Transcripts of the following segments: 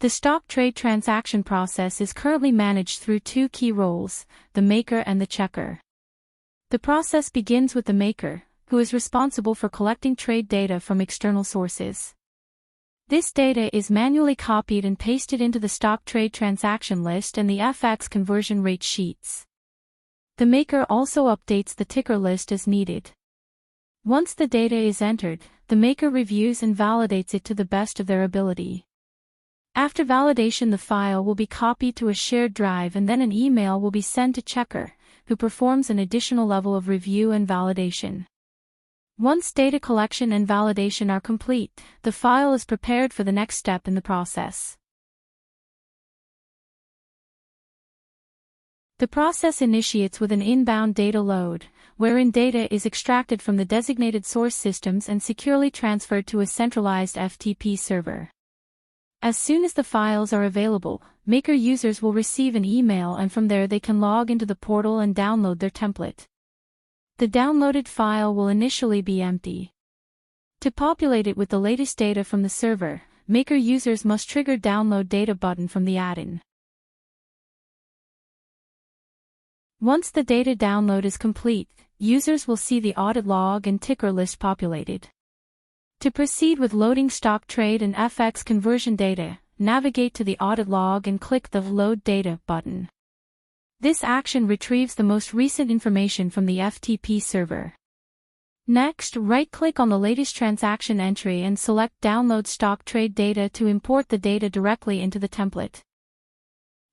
The stock trade transaction process is currently managed through two key roles, the maker and the checker. The process begins with the maker, who is responsible for collecting trade data from external sources. This data is manually copied and pasted into the stock trade transaction list and the FX conversion rate sheets. The maker also updates the ticker list as needed. Once the data is entered, the maker reviews and validates it to the best of their ability. After validation, the file will be copied to a shared drive and then an email will be sent to checker, who performs an additional level of review and validation. Once data collection and validation are complete, the file is prepared for the next step in the process. The process initiates with an inbound data load, wherein data is extracted from the designated source systems and securely transferred to a centralized FTP server. As soon as the files are available, maker users will receive an email and from there they can log into the portal and download their template. The downloaded file will initially be empty. To populate it with the latest data from the server, maker users must trigger Download Data button from the add-in. Once the data download is complete, users will see the audit log and ticker list populated. To proceed with loading stock trade and FX conversion data, navigate to the audit log and click the Load Data button. This action retrieves the most recent information from the FTP server. Next, right-click on the latest transaction entry and select Download Stock Trade Data to import the data directly into the template.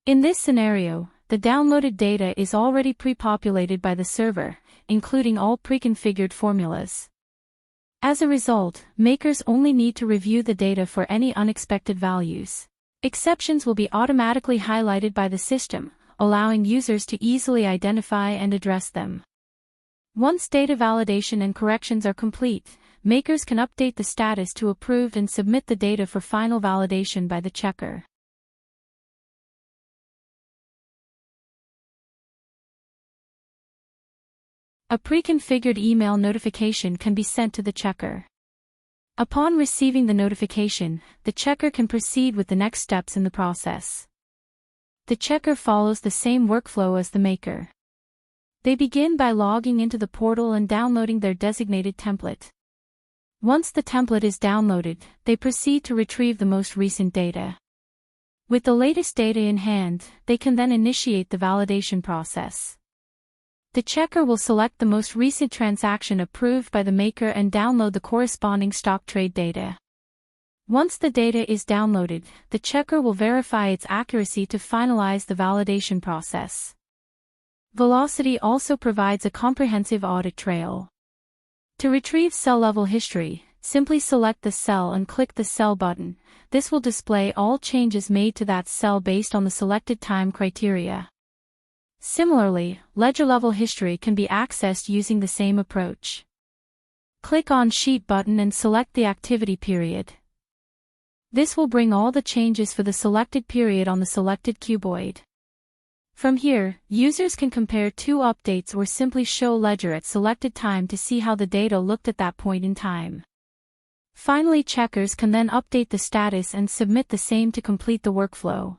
In this scenario, the downloaded data is already pre-populated by the server, including all pre-configured formulas. As a result, makers only need to review the data for any unexpected values. Exceptions will be automatically highlighted by the system, allowing users to easily identify and address them. Once data validation and corrections are complete, makers can update the status to approved and submit the data for final validation by the checker. A pre-configured email notification can be sent to the checker. Upon receiving the notification, the checker can proceed with the next steps in the process. The checker follows the same workflow as the maker. They begin by logging into the portal and downloading their designated template. Once the template is downloaded, they proceed to retrieve the most recent data. With the latest data in hand, they can then initiate the validation process. The checker will select the most recent transaction approved by the maker and download the corresponding stock trade data. Once the data is downloaded, the checker will verify its accuracy to finalize the validation process. Velocity also provides a comprehensive audit trail. To retrieve cell-level history, simply select the cell and click the Cell button. This will display all changes made to that cell based on the selected time criteria. Similarly, ledger-level history can be accessed using the same approach. Click on Sheet button and select the activity period. This will bring all the changes for the selected period on the selected cuboid. From here, users can compare two updates or simply show ledger at selected time to see how the data looked at that point in time. Finally, checkers can then update the status and submit the same to complete the workflow.